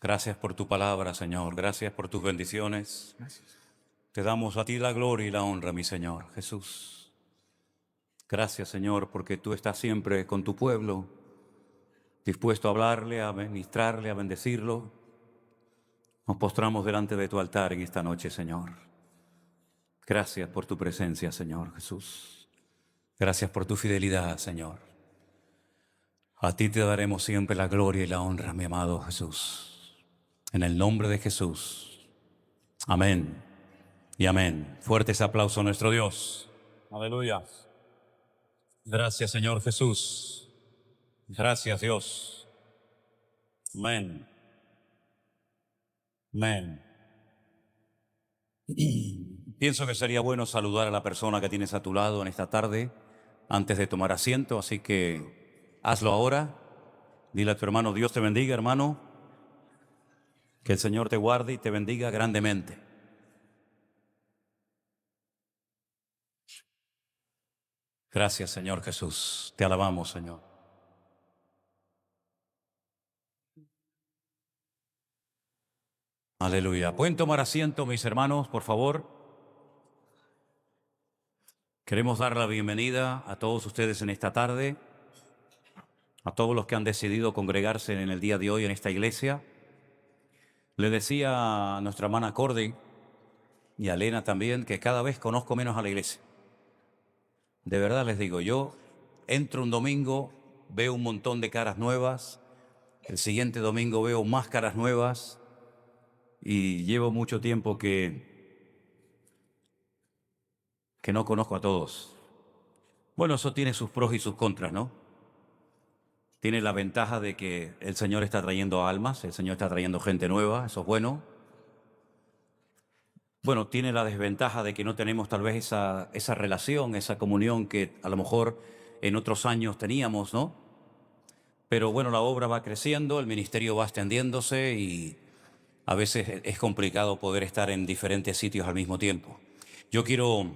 Gracias por tu palabra, Señor. Gracias por tus bendiciones. Gracias. Te damos a ti la gloria y la honra, mi Señor Jesús. Gracias, Señor, porque tú estás siempre con tu pueblo, dispuesto a hablarle, a ministrarle, a bendecirlo. Nos postramos delante de tu altar en esta noche, Señor. Gracias por tu presencia, Señor Jesús. Gracias por tu fidelidad, Señor. A ti te daremos siempre la gloria y la honra, mi amado Jesús. En el nombre de Jesús. Amén y amén. Fuerte ese aplauso a nuestro Dios. Aleluya. Gracias, Señor Jesús. Gracias, Dios. Amén. Amén. Pienso que sería bueno saludar a la persona que tienes a tu lado en esta tarde antes de tomar asiento, así que hazlo ahora. Dile a tu hermano: Dios te bendiga, hermano. Que el Señor te guarde y te bendiga grandemente. Gracias, Señor Jesús. Te alabamos, Señor. Aleluya. ¿Pueden tomar asiento, mis hermanos, por favor? Queremos dar la bienvenida a todos ustedes en esta tarde, a todos los que han decidido congregarse en el día de hoy en esta iglesia. Le decía a nuestra hermana Cordy y a Elena también que cada vez conozco menos a la iglesia. De verdad les digo, yo entro un domingo, veo un montón de caras nuevas, el siguiente domingo veo más caras nuevas y llevo mucho tiempo que no conozco a todos. Bueno, eso tiene sus pros y sus contras, ¿no? Tiene la ventaja de que el Señor está trayendo almas, el Señor está trayendo gente nueva, eso es bueno. Bueno, tiene la desventaja de que no tenemos tal vez esa relación, esa comunión que a lo mejor en otros años teníamos, ¿no? Pero bueno, la obra va creciendo, el ministerio va extendiéndose y a veces es complicado poder estar en diferentes sitios al mismo tiempo. Yo quiero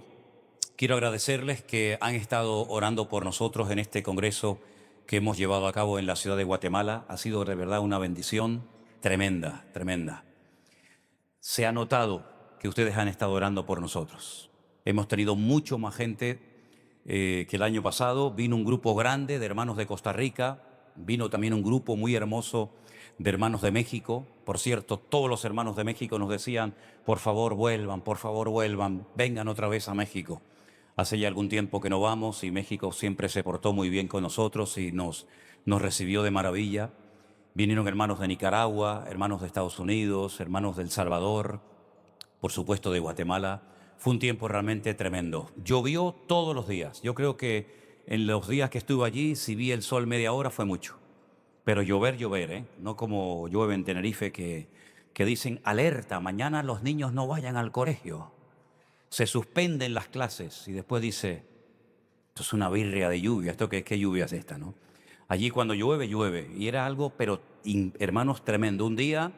agradecerles que han estado orando por nosotros en este congreso que hemos llevado a cabo en la ciudad de Guatemala. Ha sido de verdad una bendición tremenda, tremenda. Se ha notado que ustedes han estado orando por nosotros. Hemos tenido mucho más gente que el año pasado. Vino un grupo grande de hermanos de Costa Rica, vino también un grupo muy hermoso de hermanos de México. Por cierto, todos los hermanos de México nos decían: por favor vuelvan, vengan otra vez a México. Hace ya algún tiempo que no vamos y México siempre se portó muy bien con nosotros y nos recibió de maravilla. Vinieron hermanos de Nicaragua, hermanos de Estados Unidos, hermanos de El Salvador, por supuesto de Guatemala. Fue un tiempo realmente tremendo. Llovió todos los días. Yo creo que en los días que estuve allí, si vi el sol media hora, fue mucho. Pero llover, ¿eh? No como llueve en Tenerife que dicen: alerta, mañana los niños no vayan al colegio. Se suspenden las clases y después dice: esto es una birria de lluvia, ¿esto qué lluvia es esta, no? Allí cuando llueve, llueve. Y era algo, pero hermanos, tremendo. Un día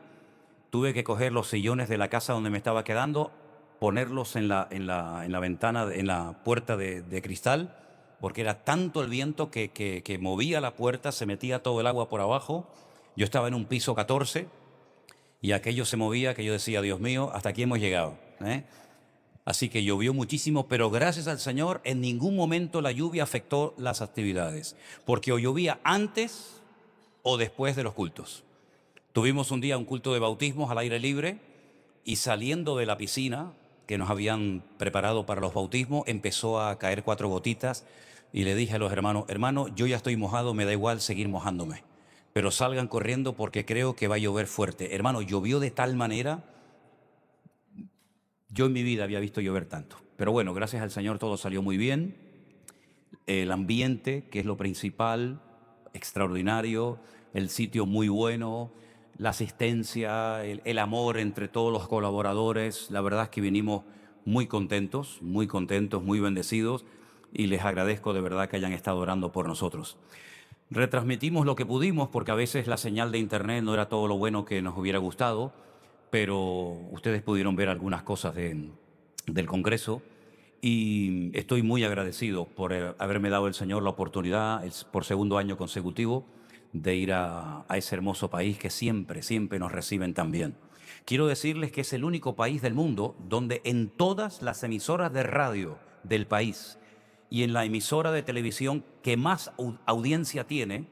tuve que coger los sillones de la casa donde me estaba quedando, ponerlos en la ventana, en la puerta de cristal, porque era tanto el viento que movía la puerta, se metía todo el agua por abajo. Yo estaba en un piso 14 y aquello se movía que yo decía: Dios mío, hasta aquí hemos llegado, ¿eh? Así que llovió muchísimo, pero gracias al Señor en ningún momento la lluvia afectó las actividades, porque o llovía antes o después de los cultos. Tuvimos un día un culto de bautismos al aire libre y saliendo de la piscina que nos habían preparado para los bautismos, empezó a caer 4 gotitas y le dije a los hermanos: hermano, yo ya estoy mojado, me da igual seguir mojándome, pero salgan corriendo porque creo que va a llover fuerte. Hermano, llovió de tal manera. Yo en mi vida había visto llover tanto. Pero bueno, gracias al Señor todo salió muy bien. El ambiente, que es lo principal, extraordinario. El sitio muy bueno. La asistencia, el amor entre todos los colaboradores. La verdad es que vinimos muy contentos, muy bendecidos. Y les agradezco de verdad que hayan estado orando por nosotros. Retransmitimos lo que pudimos porque a veces la señal de internet no era todo lo bueno que nos hubiera gustado, pero ustedes pudieron ver algunas cosas del Congreso y estoy muy agradecido por haberme dado el Señor la oportunidad, por segundo año consecutivo, de ir a ese hermoso país que siempre, siempre nos reciben tan bien. Quiero decirles que es el único país del mundo donde en todas las emisoras de radio del país y en la emisora de televisión que más audiencia tiene,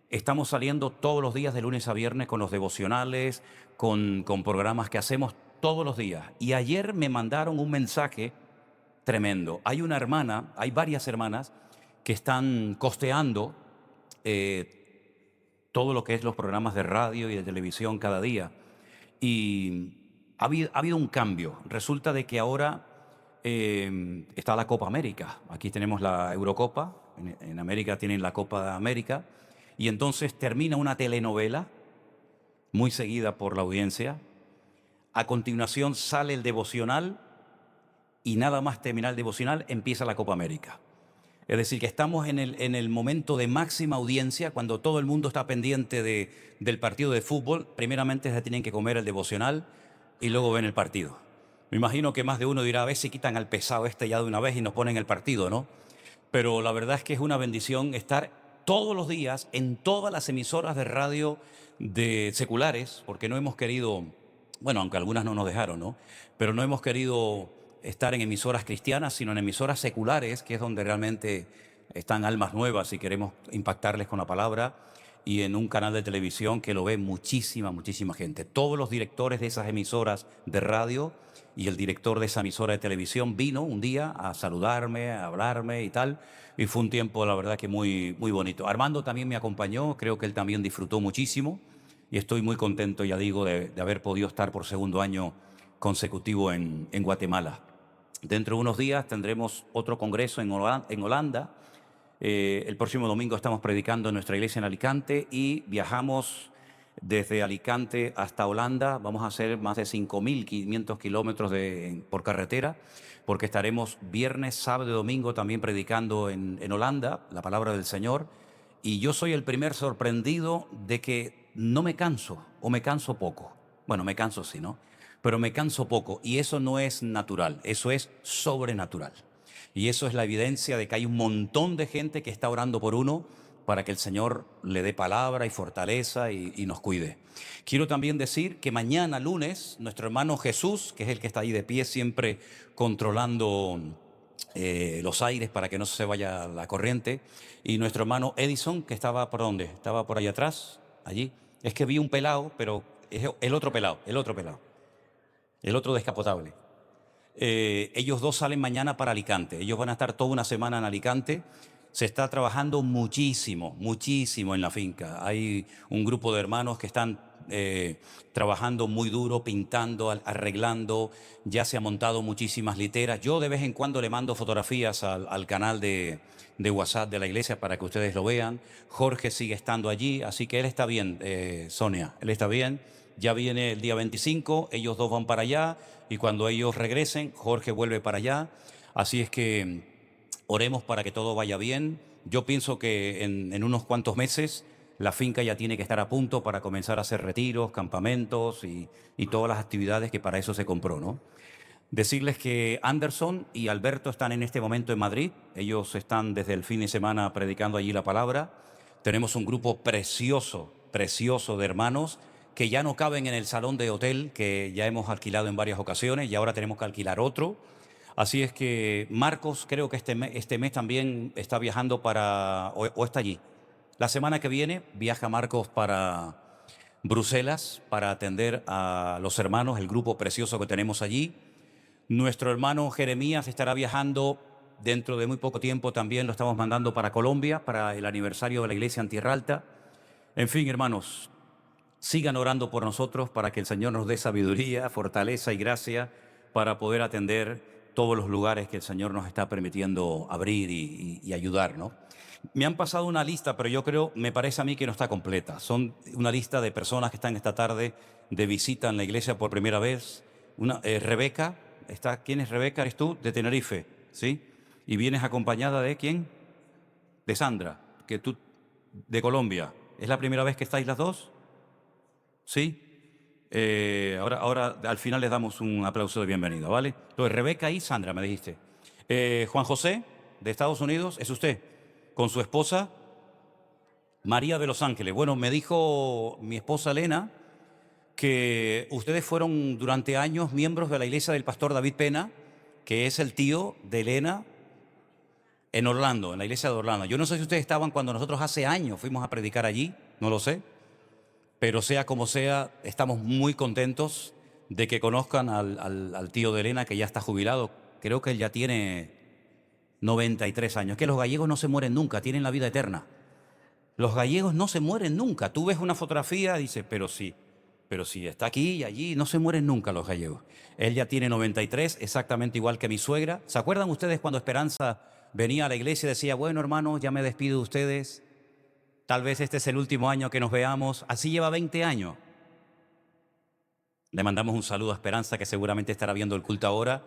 estamos saliendo todos los días de lunes a viernes con los devocionales, con programas que hacemos todos los días. Y ayer me mandaron un mensaje tremendo. Hay una hermana, hay varias hermanas que están costeando todo lo que es los programas de radio y de televisión cada día. Y ha habido un cambio. Resulta de que ahora está la Copa América. Aquí tenemos la Eurocopa, en América tienen la Copa de América. Y entonces termina una telenovela muy seguida por la audiencia. A continuación sale el devocional y nada más terminar el devocional empieza la Copa América. Es decir, que estamos en el momento de máxima audiencia, cuando todo el mundo está pendiente del partido de fútbol. Primeramente se tienen que comer el devocional y luego ven el partido. Me imagino que más de uno dirá, a ver si quitan al pesado este ya de una vez y nos ponen el partido, ¿no? Pero la verdad es que es una bendición estar todos los días en todas las emisoras de radio de seculares, porque no hemos querido, bueno, aunque algunas no nos dejaron, ¿no? Pero no hemos querido estar en emisoras cristianas, sino en emisoras seculares, que es donde realmente están almas nuevas y queremos impactarles con la palabra, y en un canal de televisión que lo ve muchísima, muchísima gente. Todos los directores de esas emisoras de radio y el director de esa emisora de televisión vino un día a saludarme, a hablarme y tal, y fue un tiempo, la verdad, que muy, muy bonito. Armando también me acompañó, creo que él también disfrutó muchísimo, y estoy muy contento, ya digo, de haber podido estar por segundo año consecutivo en Guatemala. Dentro de unos días tendremos otro congreso en Holanda. El próximo domingo estamos predicando en nuestra iglesia en Alicante y viajamos desde Alicante hasta Holanda. Vamos a hacer más de 5.500 kilómetros por carretera, porque estaremos viernes, sábado y domingo también predicando en Holanda la palabra del Señor. Y yo soy el primer sorprendido de que no me canso o me canso poco. Bueno, me canso sí, ¿no? Pero me canso poco, y eso no es natural, eso es sobrenatural. Y eso es la evidencia de que hay un montón de gente que está orando por uno para que el Señor le dé palabra y fortaleza y nos cuide. Quiero también decir que mañana lunes, nuestro hermano Jesús, que es el que está ahí de pie siempre controlando los aires para que no se vaya la corriente, y nuestro hermano Edison, que estaba por dónde, estaba por allá atrás, allí. Es que vi un pelado, pero es el otro pelado, el otro descapotable. Ellos dos salen mañana para Alicante. Ellos van a estar toda una semana en Alicante. Se está trabajando muchísimo, muchísimo en la finca. Hay un grupo de hermanos que están trabajando muy duro, pintando, arreglando. Ya se han montado muchísimas literas. Yo de vez en cuando le mando fotografías al canal de WhatsApp de la iglesia para que ustedes lo vean. Jorge sigue estando allí, así que él está bien, Sonia, él está bien. Ya viene el día 25, ellos dos van para allá y cuando ellos regresen, Jorge vuelve para allá. Así es que oremos para que todo vaya bien. Yo pienso que en unos cuantos meses la finca ya tiene que estar a punto para comenzar a hacer retiros, campamentos y todas las actividades que para eso se compró, ¿no? Decirles que Anderson y Alberto están en este momento en Madrid. Ellos están desde el fin de semana predicando allí la palabra. Tenemos un grupo precioso, precioso de hermanos que ya no caben en el salón de hotel que ya hemos alquilado en varias ocasiones y ahora tenemos que alquilar otro. Así es que Marcos creo que este mes también está viajando o está allí. La semana que viene viaja Marcos para Bruselas para atender a los hermanos, el grupo precioso que tenemos allí. Nuestro hermano Jeremías estará viajando dentro de muy poco tiempo, también lo estamos mandando para Colombia, para el aniversario de la iglesia en Tierra Alta. En fin, hermanos, sigan orando por nosotros para que el Señor nos dé sabiduría, fortaleza y gracia para poder atender todos los lugares que el Señor nos está permitiendo abrir y ayudar, ¿no? Me han pasado una lista, pero yo creo, me parece a mí que no está completa. Son una lista de personas que están esta tarde de visita en la iglesia por primera vez. Rebeca, ¿quién es Rebeca? ¿Eres tú? De Tenerife, ¿sí? Y vienes acompañada de ¿quién? De Sandra, de Colombia. ¿Es la primera vez que estáis las dos? ¿Sí? Ahora al final les damos un aplauso de bienvenida, ¿vale? Entonces, Rebeca y Sandra, me dijiste. Juan José, de Estados Unidos, ¿es usted? ¿Con su esposa? María de Los Ángeles. Bueno, me dijo mi esposa Elena que ustedes fueron durante años miembros de la iglesia del pastor David Pena, que es el tío de Elena en Orlando, en la iglesia de Orlando. Yo no sé si ustedes estaban cuando nosotros hace años fuimos a predicar allí, no lo sé, pero sea como sea, estamos muy contentos de que conozcan al tío de Elena, que ya está jubilado. Creo que él ya tiene 93 años. Que los gallegos no se mueren nunca, tienen la vida eterna. Los gallegos no se mueren nunca. Tú ves una fotografía y dices, pero si está aquí y allí, no se mueren nunca los gallegos. Él ya tiene 93, exactamente igual que mi suegra. ¿Se acuerdan ustedes cuando Esperanza venía a la iglesia y decía, bueno, hermanos, ya me despido de ustedes? Tal vez este es el último año que nos veamos. Así lleva 20 años. Le mandamos un saludo a Esperanza, que seguramente estará viendo el culto ahora.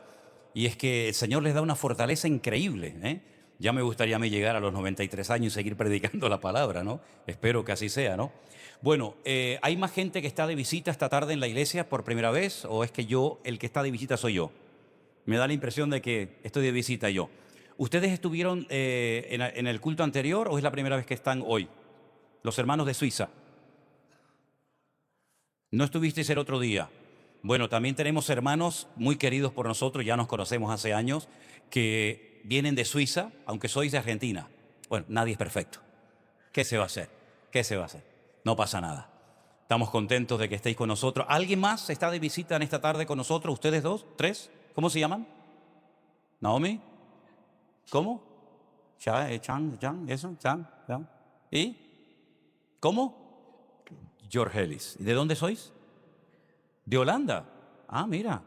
Y es que el Señor les da una fortaleza increíble, ¿eh? Ya me gustaría a mí llegar a los 93 años y seguir predicando la palabra, ¿no? Espero que así sea, ¿no? Bueno, ¿hay más gente que está de visita esta tarde en la iglesia por primera vez? ¿O es que el que está de visita soy yo? Me da la impresión de que estoy de visita yo. ¿Ustedes estuvieron en el culto anterior o es la primera vez que están hoy? Los hermanos de Suiza. ¿No estuvisteis el otro día? Bueno, también tenemos hermanos muy queridos por nosotros, ya nos conocemos hace años, que vienen de Suiza, aunque sois de Argentina. Bueno, nadie es perfecto. ¿Qué se va a hacer? ¿Qué se va a hacer? No pasa nada. Estamos contentos de que estéis con nosotros. ¿Alguien más está de visita en esta tarde con nosotros? ¿Ustedes dos? ¿Tres? ¿Cómo se llaman? ¿Naomi? ¿Cómo? Chan, eso, Chan. ¿Y? ¿Cómo? George Ellis. ¿Y de dónde sois? ¿De Holanda? Ah, mira.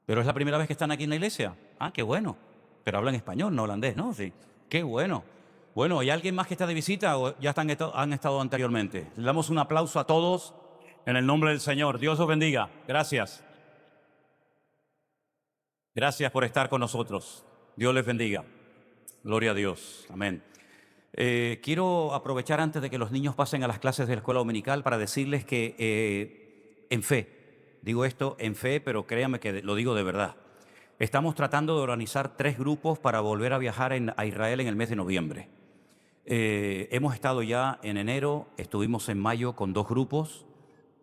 ¿Pero es la primera vez que están aquí en la iglesia? Ah, qué bueno. Pero hablan español, no holandés, ¿no? Sí. Qué bueno. Bueno, ¿hay alguien más que está de visita o ya han estado anteriormente? Le damos un aplauso a todos en el nombre del Señor. Dios os bendiga. Gracias. Gracias por estar con nosotros. Dios les bendiga. Gloria a Dios. Amén. Quiero aprovechar antes de que los niños pasen a las clases de la escuela dominical para decirles que en fe, digo esto en fe, pero créanme que lo digo de verdad. Estamos tratando de organizar 3 grupos para volver a viajar a Israel en el mes de noviembre. Hemos estado ya en enero, estuvimos en mayo con 2 grupos.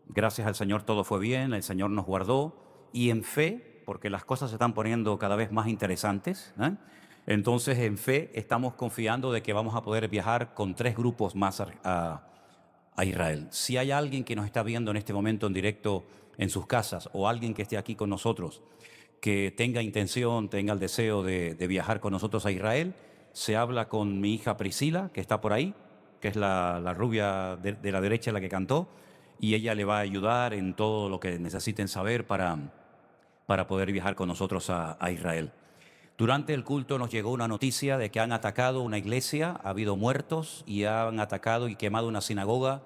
Gracias al Señor todo fue bien, el Señor nos guardó. Y en fe, porque las cosas se están poniendo cada vez más interesantes, entonces en fe estamos confiando de que vamos a poder viajar con 3 grupos más a Israel. Si hay alguien que nos está viendo en este momento en directo en sus casas o alguien que esté aquí con nosotros que tenga intención, tenga el deseo de viajar con nosotros a Israel, se habla con mi hija Priscila, que está por ahí, que es la rubia de la derecha, la que cantó, y ella le va a ayudar en todo lo que necesiten saber para poder viajar con nosotros a Israel. Durante el culto nos llegó una noticia de que han atacado una iglesia, ha habido muertos y han atacado y quemado una sinagoga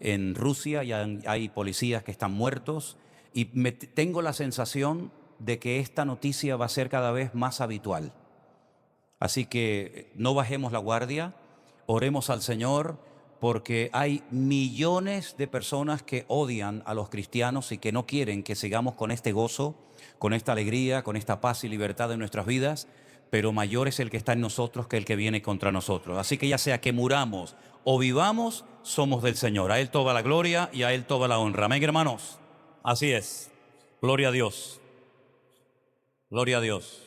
en Rusia y hay policías que están muertos. Y tengo la sensación de que esta noticia va a ser cada vez más habitual. Así que no bajemos la guardia, oremos al Señor, porque hay millones de personas que odian a los cristianos y que no quieren que sigamos con este gozo, con esta alegría, con esta paz y libertad en nuestras vidas, pero mayor es el que está en nosotros que el que viene contra nosotros. Así que ya sea que muramos o vivamos, somos del Señor. A Él toda la gloria y a Él toda la honra. Amén, hermanos. Así es. Gloria a Dios. Gloria a Dios.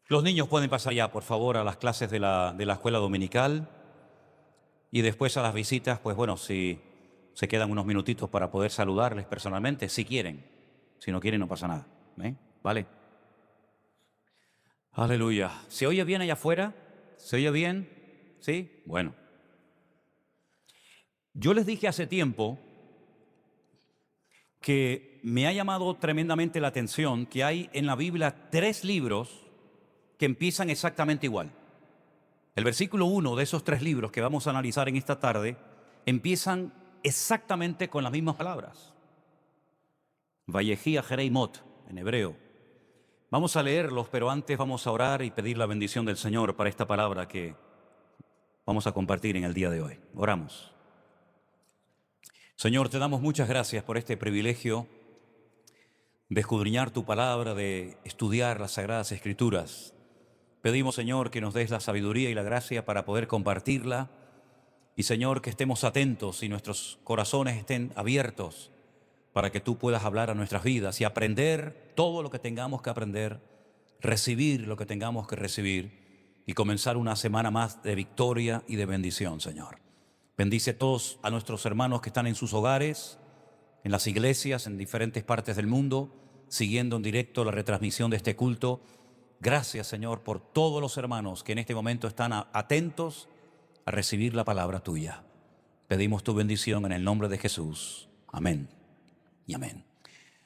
Los niños pueden pasar ya, por favor, a las clases de la escuela dominical y después a las visitas, pues bueno, si se quedan unos minutitos para poder saludarles personalmente, si quieren. Si no quieren, no pasa nada. ¿Vale? Aleluya. ¿Se oye bien allá afuera? ¿Se oye bien? ¿Sí? Bueno. Yo les dije hace tiempo que me ha llamado tremendamente la atención que hay en la Biblia 3 libros que empiezan exactamente igual. El versículo 1 de esos 3 libros que vamos a analizar en esta tarde empiezan exactamente con las mismas palabras. Vayejía Jereimot, en hebreo. Vamos a leerlos, pero antes vamos a orar y pedir la bendición del Señor para esta palabra que vamos a compartir en el día de hoy. Oramos. Señor, te damos muchas gracias por este privilegio de escudriñar tu palabra, de estudiar las Sagradas Escrituras. Pedimos, Señor, que nos des la sabiduría y la gracia para poder compartirla Y Señor, que estemos atentos y nuestros corazones estén abiertos para que tú puedas hablar a nuestras vidas y aprender todo lo que tengamos que aprender, recibir lo que tengamos que recibir y comenzar una semana más de victoria y de bendición, Señor. Bendice a todos a nuestros hermanos que están en sus hogares, en las iglesias, en diferentes partes del mundo, siguiendo en directo la retransmisión de este culto. Gracias, Señor, por todos los hermanos que en este momento están atentos a recibir la palabra tuya. Pedimos tu bendición en el nombre de Jesús. Amén y amén.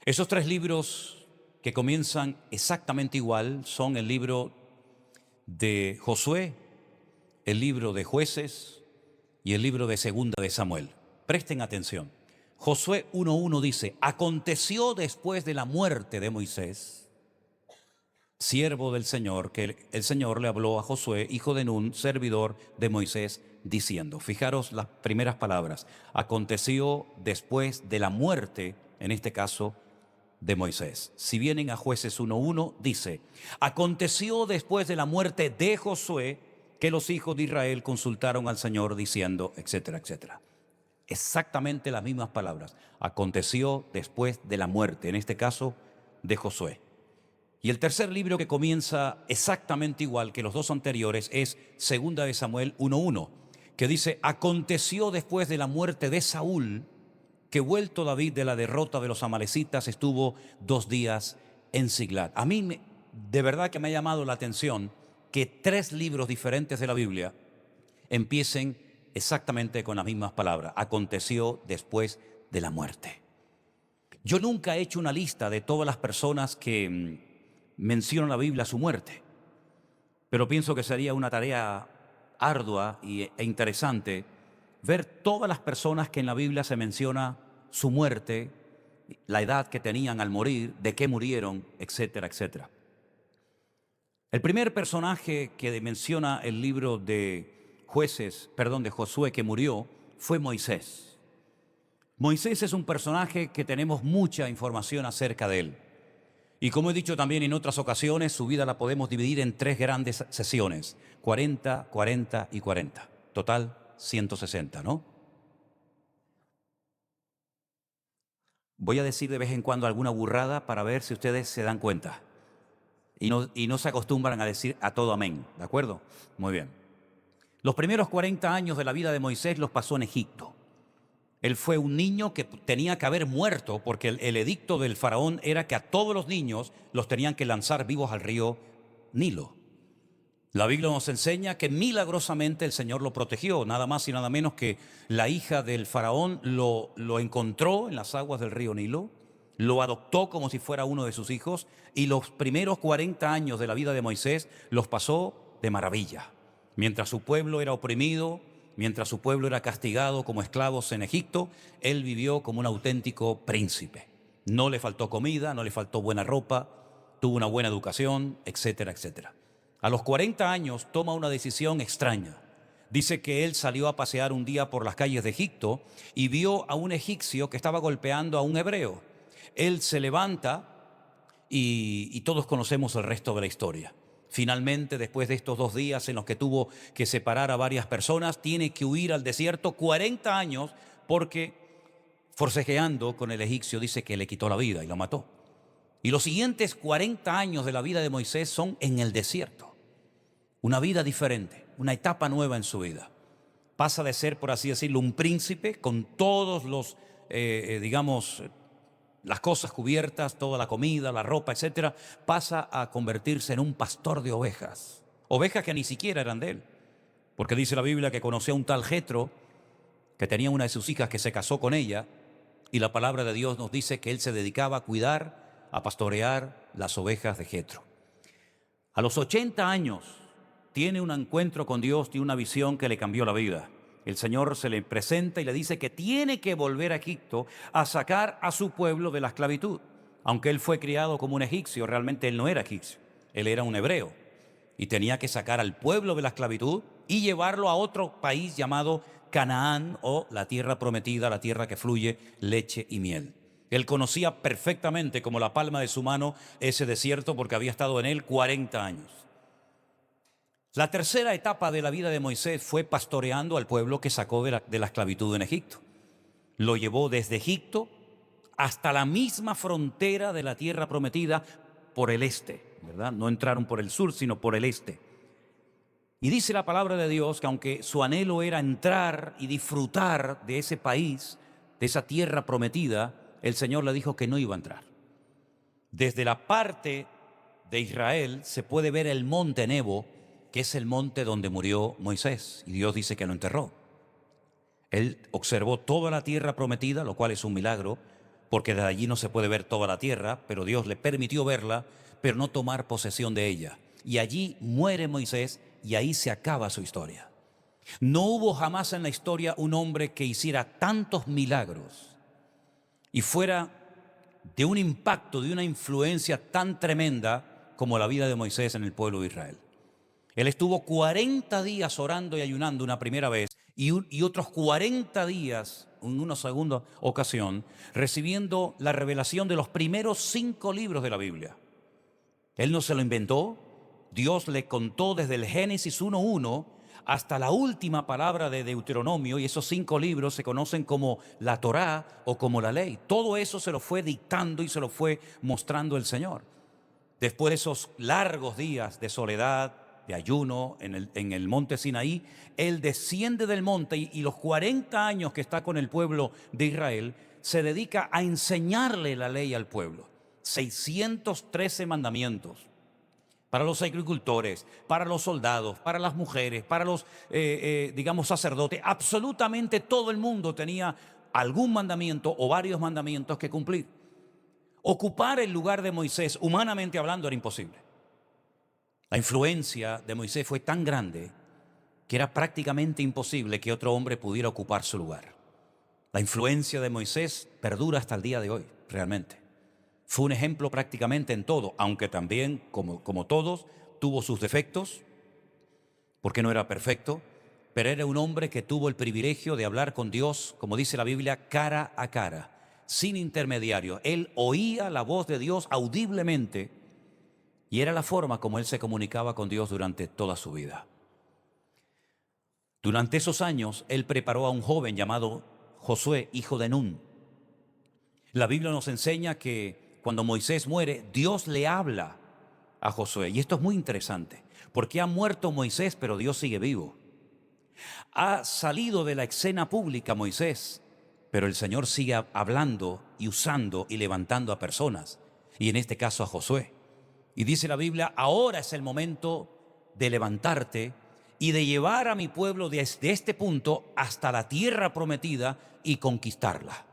Esos tres libros que comienzan exactamente igual son el libro de Josué, el libro de Jueces y el libro de Segunda de Samuel. Presten atención. Josué 1:1 dice: aconteció después de la muerte de Moisés, siervo del Señor, que el Señor le habló a Josué, hijo de Nun, servidor de Moisés, diciendo. Fijaros las primeras palabras: aconteció después de la muerte, en este caso, de Moisés. Si vienen a Jueces 1:1, dice: aconteció después de la muerte de Josué que los hijos de Israel consultaron al Señor diciendo, etcétera, etcétera. Exactamente las mismas palabras. Aconteció después de la muerte, en este caso, de Josué. Y el tercer libro que comienza exactamente igual que los dos anteriores es Segunda de Samuel 1:1, que dice: aconteció después de la muerte de Saúl que, vuelto David de la derrota de los amalecitas, estuvo 2 días en Siglat. A mí de verdad que me ha llamado la atención que 3 libros diferentes de la Biblia empiecen exactamente con las mismas palabras: aconteció después de la muerte. Yo nunca he hecho una lista de todas las personas que mencionan en la Biblia su muerte, pero pienso que sería una tarea ardua e interesante ver todas las personas que en la Biblia se menciona su muerte, la edad que tenían al morir, de qué murieron, etcétera, etcétera. El primer personaje que menciona el libro de de Josué, que murió, fue Moisés. Moisés es un personaje que tenemos mucha información acerca de él. Y como he dicho también en otras ocasiones, su vida la podemos dividir en 3 grandes sesiones: 40, 40 y 40. Total, 160, ¿no? Voy a decir de vez en cuando alguna burrada para ver si ustedes se dan cuenta. Y no se acostumbran a decir a todo amén, ¿de acuerdo? Muy bien. Los primeros 40 años de la vida de Moisés los pasó en Egipto. Él fue un niño que tenía que haber muerto porque el edicto del faraón era que a todos los niños los tenían que lanzar vivos al río Nilo. La Biblia nos enseña que milagrosamente el Señor lo protegió, nada más y nada menos que la hija del faraón lo encontró en las aguas del río Nilo, lo adoptó como si fuera uno de sus hijos, y los primeros 40 años de la vida de Moisés los pasó de maravilla. Mientras su pueblo era oprimido, mientras su pueblo era castigado como esclavos en Egipto, él vivió como un auténtico príncipe. No le faltó comida, no le faltó buena ropa, tuvo una buena educación, etcétera, etcétera. A los 40 años toma una decisión extraña. Dice que él salió a pasear un día por las calles de Egipto y vio a un egipcio que estaba golpeando a un hebreo. Él se levanta y todos conocemos el resto de la historia. Finalmente, después de estos 2 días en los que tuvo que separar a varias personas, tiene que huir al desierto 40 años porque, forcejeando con el egipcio, dice que le quitó la vida y lo mató. Y los siguientes 40 años de la vida de Moisés son en el desierto. Una vida diferente, una etapa nueva en su vida. Pasa de ser, por así decirlo, un príncipe con todos los, las cosas cubiertas, toda la comida, la ropa, etcétera. Pasa a convertirse en un pastor de ovejas. Ovejas que ni siquiera eran de él. Porque dice la Biblia que conoció a un tal Jetro, que tenía una de sus hijas que se casó con ella, y la palabra de Dios nos dice que él se dedicaba a cuidar, a pastorear las ovejas de Jetro. A los 80 años tiene un encuentro con Dios, tiene una visión que le cambió la vida. El Señor se le presenta y le dice que tiene que volver a Egipto a sacar a su pueblo de la esclavitud. Aunque él fue criado como un egipcio, realmente él no era egipcio, él era un hebreo. Y tenía que sacar al pueblo de la esclavitud y llevarlo a otro país llamado Canaán, o la tierra prometida, la tierra que fluye leche y miel. Él conocía perfectamente como la palma de su mano ese desierto porque había estado en él 40 años. La tercera etapa de la vida de Moisés fue pastoreando al pueblo que sacó de la esclavitud en Egipto. Lo llevó desde Egipto hasta la misma frontera de la tierra prometida por el este, ¿verdad? No entraron por el sur, sino por el este. Y dice la palabra de Dios que aunque su anhelo era entrar y disfrutar de ese país, de esa tierra prometida, el Señor le dijo que no iba a entrar. Desde la parte de Israel se puede ver el monte Nebo, que es el monte donde murió Moisés, y Dios dice que lo enterró. Él observó toda la tierra prometida, lo cual es un milagro, porque desde allí no se puede ver toda la tierra, pero Dios le permitió verla, pero no tomar posesión de ella. Y allí muere Moisés y ahí se acaba su historia. No hubo jamás en la historia un hombre que hiciera tantos milagros y fuera de un impacto, de una influencia tan tremenda como la vida de Moisés en el pueblo de Israel. Él estuvo 40 días orando y ayunando una primera vez y otros 40 días, en una segunda ocasión, recibiendo la revelación de los primeros 5 libros de la Biblia. Él no se lo inventó, Dios le contó desde el Génesis 1:1 hasta la última palabra de Deuteronomio, y esos 5 libros se conocen como la Torá o como la ley. Todo eso se lo fue dictando y se lo fue mostrando el Señor. Después de esos largos días de soledad, de ayuno en el monte Sinaí, Él desciende del monte y los 40 años que está con el pueblo de Israel, se dedica a enseñarle la ley al pueblo. 613 mandamientos para los agricultores, para los soldados, para las mujeres, para los, sacerdotes. Absolutamente todo el mundo tenía algún mandamiento o varios mandamientos que cumplir. Ocupar el lugar de Moisés, humanamente hablando, era imposible. La influencia de Moisés fue tan grande que era prácticamente imposible que otro hombre pudiera ocupar su lugar. La influencia de Moisés perdura hasta el día de hoy, realmente. Fue un ejemplo prácticamente en todo, aunque también, como todos, tuvo sus defectos, porque no era perfecto, pero era un hombre que tuvo el privilegio de hablar con Dios, como dice la Biblia, cara a cara, sin intermediario. Él oía la voz de Dios audiblemente y era la forma como él se comunicaba con Dios durante toda su vida. Durante esos años, él preparó a un joven llamado Josué, hijo de Nun. La Biblia nos enseña que cuando Moisés muere, Dios le habla a Josué. Y esto es muy interesante, porque ha muerto Moisés, pero Dios sigue vivo. Ha salido de la escena pública Moisés, pero el Señor sigue hablando y usando y levantando a personas, y en este caso a Josué. Y dice la Biblia, ahora es el momento de levantarte y de llevar a mi pueblo desde este punto hasta la tierra prometida y conquistarla.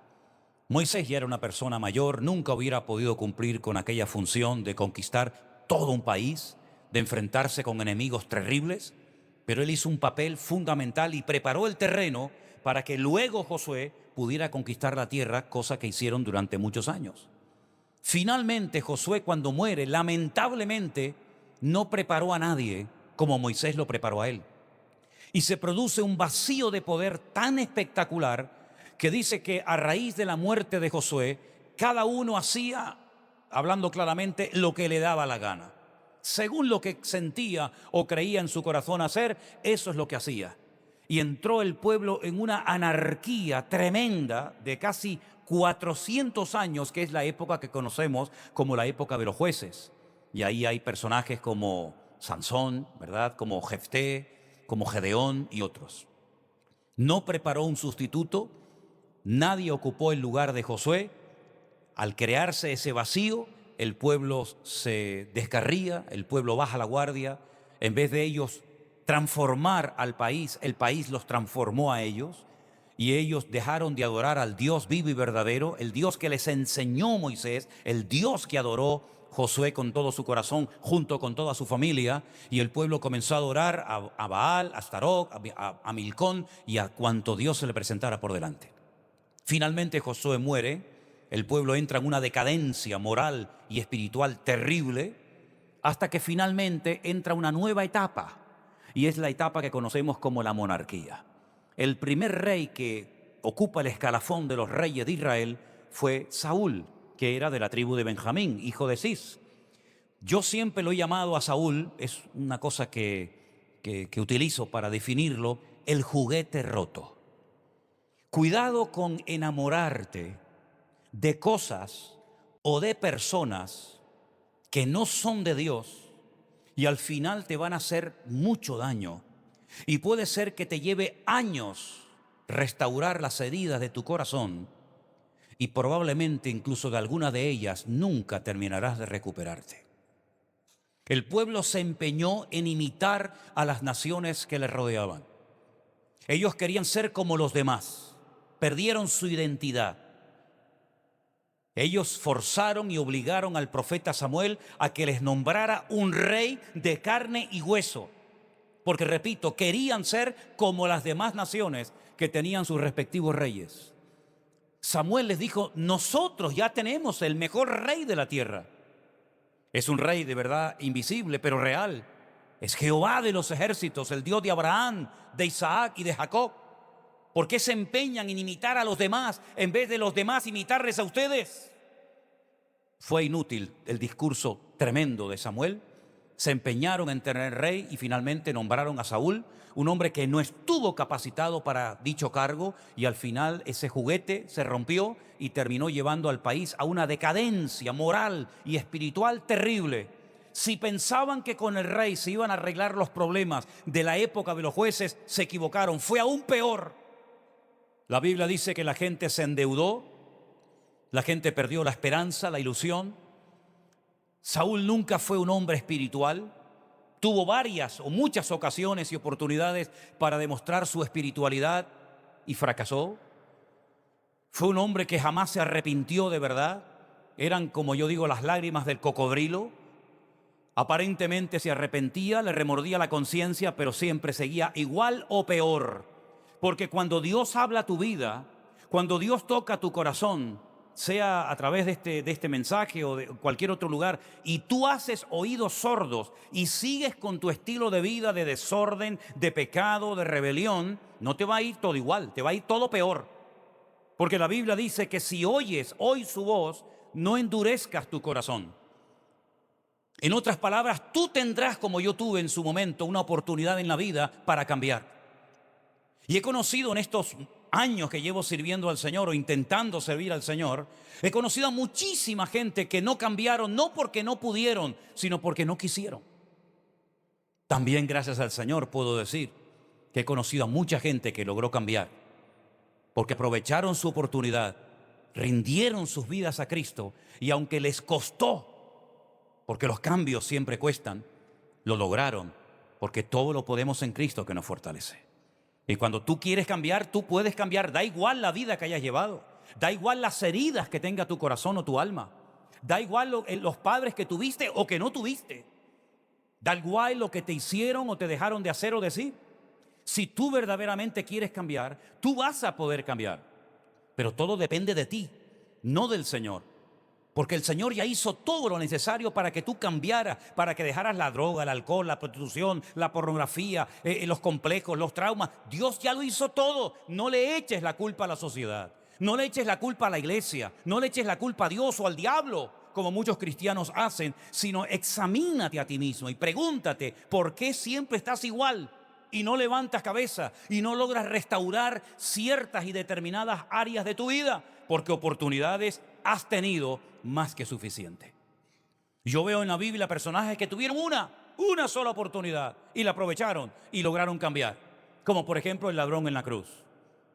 Moisés ya era una persona mayor, nunca hubiera podido cumplir con aquella función de conquistar todo un país, de enfrentarse con enemigos terribles, pero él hizo un papel fundamental y preparó el terreno para que luego Josué pudiera conquistar la tierra, cosa que hicieron durante muchos años. Finalmente, Josué, cuando muere, lamentablemente no preparó a nadie como Moisés lo preparó a él. Y se produce un vacío de poder tan espectacular que dice que a raíz de la muerte de Josué, cada uno hacía, hablando claramente, lo que le daba la gana. Según lo que sentía o creía en su corazón hacer, eso es lo que hacía. Y entró el pueblo en una anarquía tremenda de casi 400 años, que es la época que conocemos como la época de los jueces. Y ahí hay personajes como Sansón, ¿verdad? Como Jefté, como Gedeón y otros. No preparó un sustituto, nadie ocupó el lugar de Josué. Al crearse ese vacío, el pueblo se descarría, el pueblo baja la guardia. En vez de ellos transformar al país, el país los transformó a ellos. Y ellos dejaron de adorar al Dios vivo y verdadero, el Dios que les enseñó Moisés, el Dios que adoró Josué con todo su corazón, junto con toda su familia. Y el pueblo comenzó a adorar a Baal, a Astaroth, a Milcón y a cuanto Dios se le presentara por delante. Finalmente Josué muere, el pueblo entra en una decadencia moral y espiritual terrible, hasta que finalmente entra una nueva etapa, y es la etapa que conocemos como la monarquía. El primer rey que ocupa el escalafón de los reyes de Israel fue Saúl, que era de la tribu de Benjamín, hijo de Cis. Yo siempre lo he llamado a Saúl, es una cosa que que utilizo para definirlo, el juguete roto. Cuidado con enamorarte de cosas o de personas que no son de Dios y al final te van a hacer mucho daño. Y puede ser que te lleve años restaurar las heridas de tu corazón y probablemente incluso de alguna de ellas nunca terminarás de recuperarte. El pueblo se empeñó en imitar a las naciones que le rodeaban. Ellos querían ser como los demás, perdieron su identidad. Ellos forzaron y obligaron al profeta Samuel a que les nombrara un rey de carne y hueso. Porque, repito, querían ser como las demás naciones que tenían sus respectivos reyes. Samuel les dijo, nosotros ya tenemos el mejor rey de la tierra. Es un rey de verdad invisible, pero real. Es Jehová de los ejércitos, el Dios de Abraham, de Isaac y de Jacob. ¿Por qué se empeñan en imitar a los demás en vez de los demás imitarles a ustedes? Fue inútil el discurso tremendo de Samuel. Se empeñaron en tener rey y finalmente nombraron a Saúl, un hombre que no estuvo capacitado para dicho cargo, y al final ese juguete se rompió y terminó llevando al país a una decadencia moral y espiritual terrible. Si pensaban que con el rey se iban a arreglar los problemas de la época de los jueces, se equivocaron. Fue aún peor. La Biblia dice que la gente se endeudó, la gente perdió la esperanza, la ilusión. Saúl nunca fue un hombre espiritual. Tuvo varias o muchas ocasiones y oportunidades para demostrar su espiritualidad y fracasó. Fue un hombre que jamás se arrepintió de verdad. Eran, como yo digo, las lágrimas del cocodrilo. Aparentemente se arrepentía, le remordía la conciencia, pero siempre seguía igual o peor. Porque cuando Dios habla a tu vida, cuando Dios toca tu corazón, sea a través de este mensaje o de cualquier otro lugar, y tú haces oídos sordos y sigues con tu estilo de vida de desorden, de pecado, de rebelión, no te va a ir todo igual, te va a ir todo peor. Porque la Biblia dice que si oyes hoy su voz, no endurezcas tu corazón. En otras palabras, tú tendrás, como yo tuve en su momento, una oportunidad en la vida para cambiar. Y he conocido en estos años que llevo sirviendo al Señor o intentando servir al Señor, he conocido a muchísima gente que no cambiaron, no porque no pudieron, sino porque no quisieron. También gracias al Señor puedo decir que he conocido a mucha gente que logró cambiar, porque aprovecharon su oportunidad, rindieron sus vidas a Cristo y aunque les costó, porque los cambios siempre cuestan, lo lograron, porque todo lo podemos en Cristo que nos fortalece. Y cuando tú quieres cambiar, tú puedes cambiar. Da igual la vida que hayas llevado. Da igual las heridas que tenga tu corazón o tu alma. Da igual los padres que tuviste o que no tuviste. Da igual lo que te hicieron o te dejaron de hacer o decir. Si tú verdaderamente quieres cambiar, tú vas a poder cambiar. Pero todo depende de ti, no del Señor. Porque el Señor ya hizo todo lo necesario para que tú cambiaras, para que dejaras la droga, el alcohol, la prostitución, la pornografía, los complejos, los traumas. Dios ya lo hizo todo. No le eches la culpa a la sociedad. No le eches la culpa a la iglesia. No le eches la culpa a Dios o al diablo, como muchos cristianos hacen, sino examínate a ti mismo y pregúntate, ¿por qué siempre estás igual? Y no levantas cabeza y no logras restaurar ciertas y determinadas áreas de tu vida, porque oportunidades has tenido más que suficiente. Yo veo en la Biblia personajes que tuvieron una sola oportunidad y la aprovecharon y lograron cambiar, como por ejemplo el ladrón en la cruz.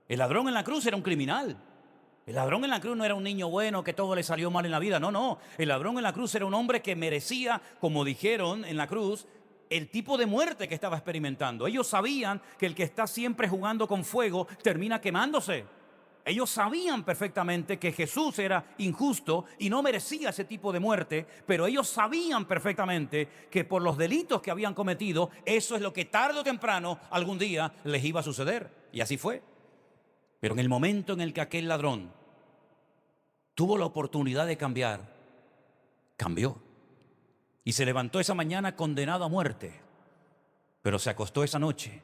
El ladrón en la cruz era un criminal. El ladrón en la cruz no era un niño bueno que todo le salió mal en la vida, no. El ladrón en la cruz era un hombre que merecía, como dijeron en la cruz, el tipo de muerte que estaba experimentando. Ellos sabían que el que está siempre jugando con fuego termina quemándose. Ellos sabían perfectamente que Jesús era injusto y no merecía ese tipo de muerte, pero ellos sabían perfectamente que por los delitos que habían cometido, eso es lo que tarde o temprano algún día les iba a suceder. Y así fue. Pero en el momento en el que aquel ladrón tuvo la oportunidad de cambiar, cambió. Y se levantó esa mañana condenado a muerte, pero se acostó esa noche,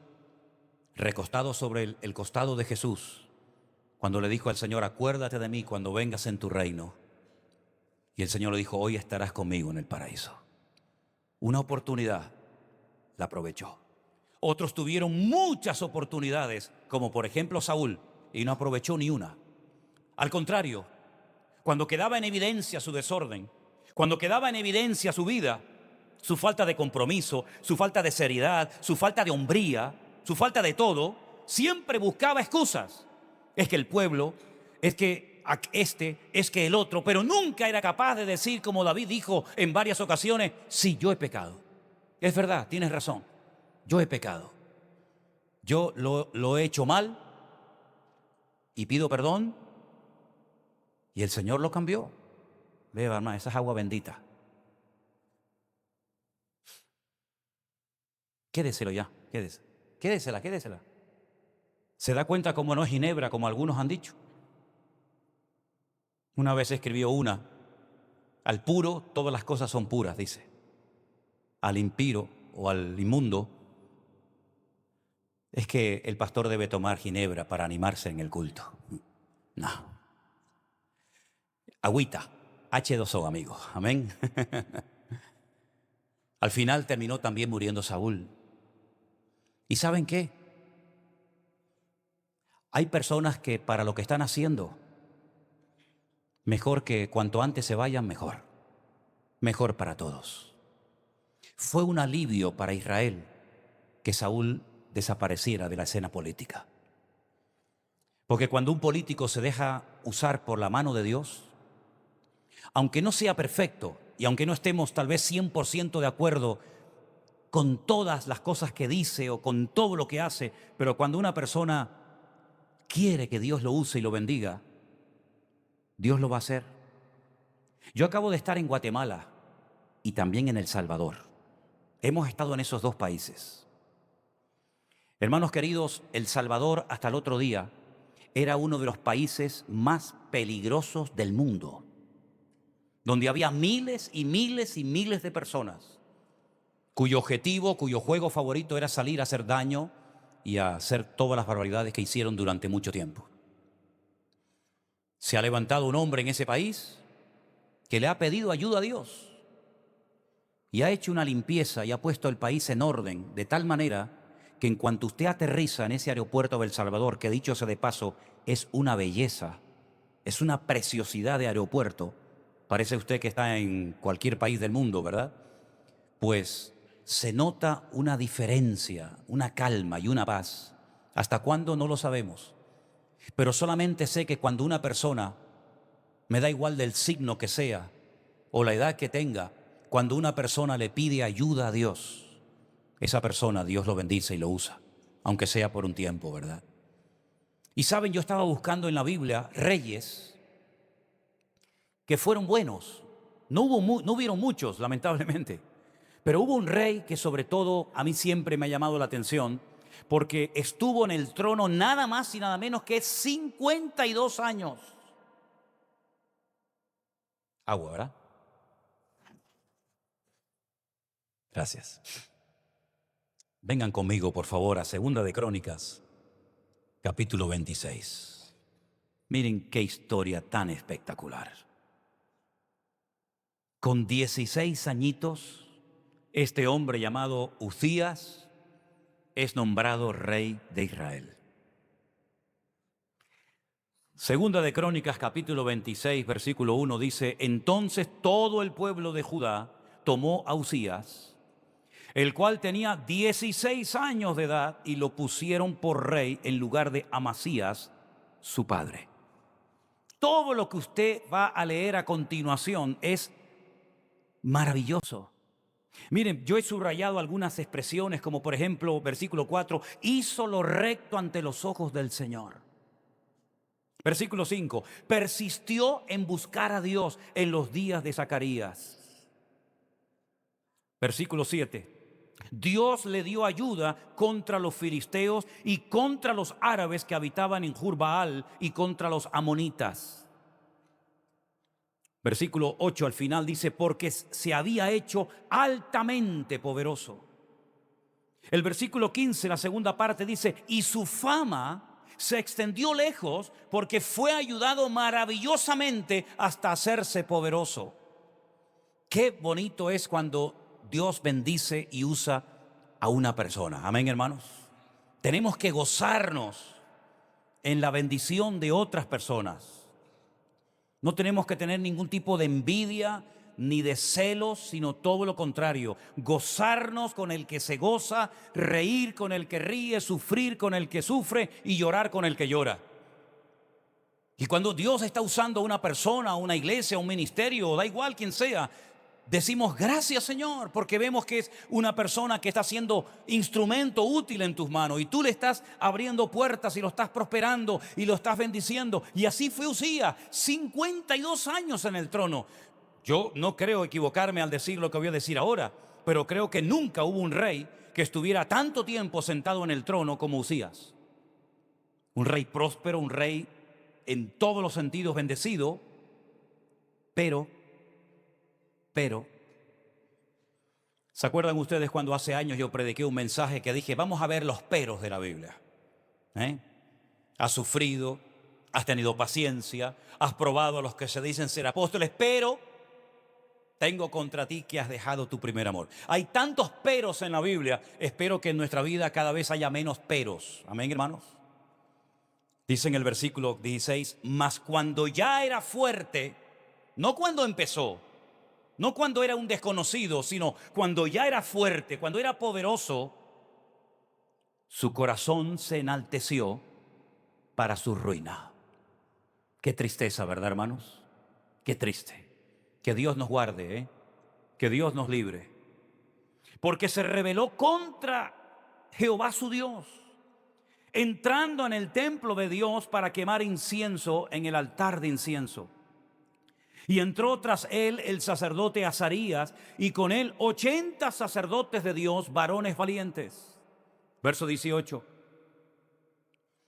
recostado sobre el costado de Jesús, cuando le dijo al Señor, acuérdate de mí cuando vengas en tu reino. Y el Señor le dijo, hoy estarás conmigo en el paraíso. Una oportunidad la aprovechó. Otros tuvieron muchas oportunidades, como por ejemplo Saúl, y no aprovechó ni una. Al contrario, cuando quedaba en evidencia su desorden, cuando quedaba en evidencia su vida, su falta de compromiso, su falta de seriedad, su falta de hombría, su falta de todo, siempre buscaba excusas. Es que el pueblo, es que es que el otro, pero nunca era capaz de decir, como David dijo en varias ocasiones, sí, yo he pecado. Es verdad, tienes razón, yo he pecado. Yo lo he hecho mal y pido perdón y el Señor lo cambió. Beba, hermano, esa es agua bendita. Quédeselo ya, quédesela. ¿Se da cuenta cómo no es ginebra, como algunos han dicho? Una vez escribió una: al puro todas las cosas son puras, dice. Al impío o al inmundo, es que el pastor debe tomar ginebra para animarse en el culto. No. Agüita, H2O, amigo. Amén. Al final terminó también muriendo Saúl. ¿Y saben qué? Hay personas que para lo que están haciendo, mejor que cuanto antes se vayan, mejor. Mejor para todos. Fue un alivio para Israel que Saúl desapareciera de la escena política. Porque cuando un político se deja usar por la mano de Dios, aunque no sea perfecto y aunque no estemos tal vez 100% de acuerdo con todas las cosas que dice o con todo lo que hace, pero cuando una persona quiere que Dios lo use y lo bendiga, Dios lo va a hacer. Yo acabo de estar en Guatemala y también en El Salvador. Hemos estado en esos dos países. Hermanos queridos, El Salvador hasta el otro día era uno de los países más peligrosos del mundo, donde había miles y miles y miles de personas cuyo objetivo, cuyo juego favorito era salir a hacer daño y a hacer todas las barbaridades que hicieron durante mucho tiempo. Se ha levantado un hombre en ese país que le ha pedido ayuda a Dios y ha hecho una limpieza y ha puesto el país en orden de tal manera que en cuanto usted aterriza en ese aeropuerto de El Salvador, que dicho sea de paso, es una belleza, es una preciosidad de aeropuerto, parece usted que está en cualquier país del mundo, ¿verdad? Pues se nota una diferencia, una calma y una paz. ¿Hasta cuándo? No lo sabemos. Pero solamente sé que cuando una persona, me da igual del signo que sea o la edad que tenga, cuando una persona le pide ayuda a Dios, esa persona Dios lo bendice y lo usa, aunque sea por un tiempo, ¿verdad? Y saben, yo estaba buscando en la Biblia reyes que fueron buenos. No hubieron muchos, lamentablemente, pero hubo un rey que sobre todo a mí siempre me ha llamado la atención porque estuvo en el trono nada más y nada menos que 52 años. Agua, ¿verdad? Gracias. Vengan conmigo, por favor, a Segunda de Crónicas, capítulo 26. Miren qué historia tan espectacular. Con 16 añitos, este hombre llamado Uzías es nombrado rey de Israel. Segunda de Crónicas, capítulo 26, versículo 1 dice: entonces todo el pueblo de Judá tomó a Uzías, el cual tenía 16 años de edad, y lo pusieron por rey en lugar de Amasías, su padre. Todo lo que usted va a leer a continuación es maravilloso. Miren, yo he subrayado algunas expresiones, como por ejemplo, versículo 4, hizo lo recto ante los ojos del Señor. Versículo 5, persistió en buscar a Dios en los días de Zacarías. Versículo 7, Dios le dio ayuda contra los filisteos y contra los árabes que habitaban en Jurbaal y contra los amonitas. Versículo 8 al final dice, porque se había hecho altamente poderoso. El versículo 15, la segunda parte dice, y su fama se extendió lejos porque fue ayudado maravillosamente hasta hacerse poderoso. Qué bonito es cuando Dios bendice y usa a una persona. Amén, hermanos. Tenemos que gozarnos en la bendición de otras personas. No tenemos que tener ningún tipo de envidia ni de celos, sino todo lo contrario. Gozarnos con el que se goza, reír con el que ríe, sufrir con el que sufre y llorar con el que llora. Y cuando Dios está usando a una persona, a una iglesia, a un ministerio, da igual quien sea, decimos gracias, Señor, porque vemos que es una persona que está siendo instrumento útil en tus manos y tú le estás abriendo puertas y lo estás prosperando y lo estás bendiciendo. Y así fue Usías, 52 años en el trono. Yo no creo equivocarme al decir lo que voy a decir ahora, pero creo que nunca hubo un rey que estuviera tanto tiempo sentado en el trono como Usías. Un rey próspero, un rey en todos los sentidos bendecido, pero, ¿se acuerdan ustedes cuando hace años yo prediqué un mensaje que dije, vamos a ver los peros de la Biblia? Has sufrido, has tenido paciencia, has probado a los que se dicen ser apóstoles, pero tengo contra ti que has dejado tu primer amor. Hay tantos peros en la Biblia, espero que en nuestra vida cada vez haya menos peros. Amén, hermanos. Dice en el versículo 16, mas cuando ya era fuerte, no cuando empezó, no cuando era un desconocido, sino cuando ya era fuerte, cuando era poderoso, su corazón se enalteció para su ruina. Qué tristeza, ¿verdad, hermanos? Qué triste. Que Dios nos guarde, que Dios nos libre. Porque se rebeló contra Jehová su Dios, entrando en el templo de Dios para quemar incienso en el altar de incienso. Y entró tras él el sacerdote Azarías, y con él 80 sacerdotes de Dios, varones valientes. Verso 18.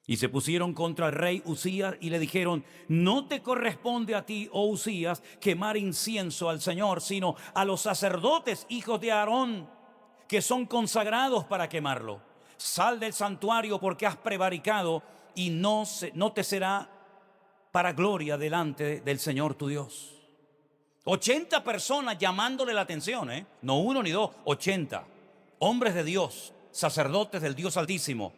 Y se pusieron contra el rey Usías y le dijeron, no te corresponde a ti, oh Usías, quemar incienso al Señor, sino a los sacerdotes, hijos de Aarón, que son consagrados para quemarlo. Sal del santuario porque has prevaricado y no te será para gloria delante del Señor tu Dios. 80 personas llamándole la atención, no uno ni dos, 80 hombres de Dios, sacerdotes del Dios Altísimo.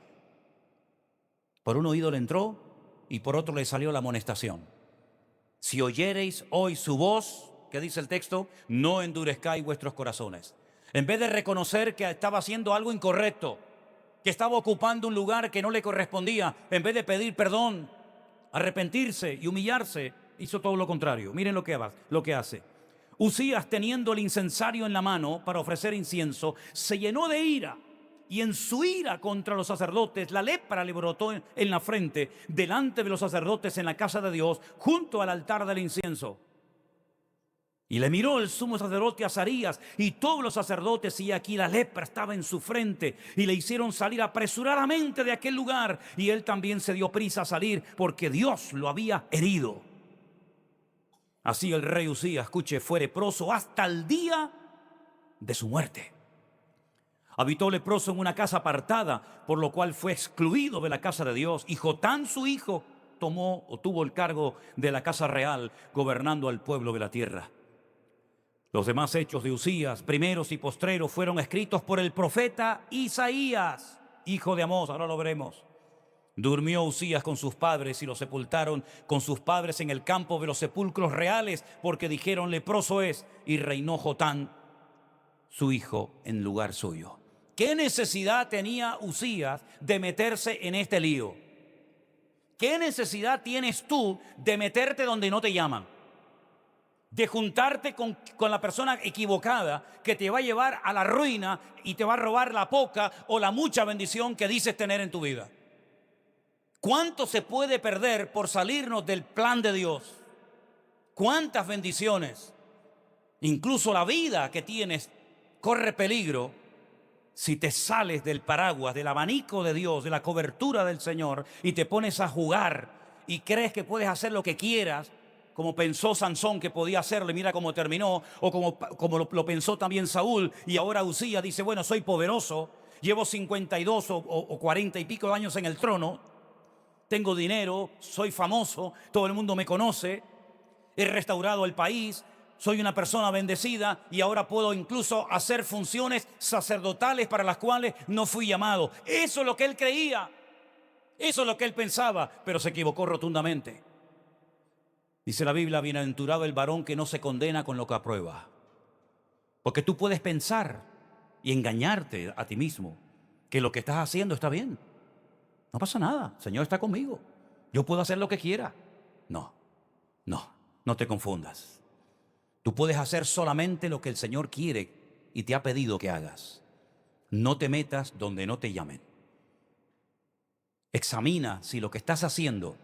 Por un oído le entró y por otro le salió la amonestación. Si oyereis hoy su voz, ¿qué dice el texto? No endurezcáis vuestros corazones. En vez de reconocer que estaba haciendo algo incorrecto, que estaba ocupando un lugar que no le correspondía, en vez de pedir perdón, arrepentirse y humillarse, hizo todo lo contrario. Miren lo que hace. Usías, teniendo el incensario en la mano para ofrecer incienso, se llenó de ira, y en su ira contra los sacerdotes, la lepra le brotó en la frente, delante de los sacerdotes en la casa de Dios, junto al altar del incienso. Y le miró el sumo sacerdote Azarías y todos los sacerdotes, y aquí la lepra estaba en su frente, y le hicieron salir apresuradamente de aquel lugar, y él también se dio prisa a salir, porque Dios lo había herido. Así el rey Usías, escuche, fue leproso hasta el día de su muerte. Habitó leproso en una casa apartada, por lo cual fue excluido de la casa de Dios. Y Jotán, su hijo, tuvo el cargo de la casa real, gobernando al pueblo de la tierra. Los demás hechos de Usías, primeros y postreros, fueron escritos por el profeta Isaías, hijo de Amós. Ahora lo veremos. Durmió Usías con sus padres y lo sepultaron con sus padres en el campo de los sepulcros reales, porque dijeron, leproso es, y reinó Jotán, su hijo, en lugar suyo. ¿Qué necesidad tenía Usías de meterse en este lío? ¿Qué necesidad tienes tú de meterte donde no te llaman? De juntarte con la persona equivocada que te va a llevar a la ruina y te va a robar la poca o la mucha bendición que dices tener en tu vida. ¿Cuánto se puede perder por salirnos del plan de Dios? ¿Cuántas bendiciones? Incluso la vida que tienes corre peligro si te sales del paraguas, del abanico de Dios, de la cobertura del Señor, y te pones a jugar y crees que puedes hacer lo que quieras, como pensó Sansón que podía hacerlo y mira cómo terminó, o como lo pensó también Saúl, y ahora Usías dice, bueno, soy poderoso, llevo 52 o 40 y pico de años en el trono, tengo dinero, soy famoso, todo el mundo me conoce, he restaurado el país, soy una persona bendecida y ahora puedo incluso hacer funciones sacerdotales para las cuales no fui llamado. Eso es lo que él creía, eso es lo que él pensaba, pero se equivocó rotundamente. Dice la Biblia, bienaventurado el varón que no se condena con lo que aprueba. Porque tú puedes pensar y engañarte a ti mismo que lo que estás haciendo está bien. No pasa nada, el Señor está conmigo. Yo puedo hacer lo que quiera. No, no te confundas. Tú puedes hacer solamente lo que el Señor quiere y te ha pedido que hagas. No te metas donde no te llamen. Examina si lo que estás haciendo,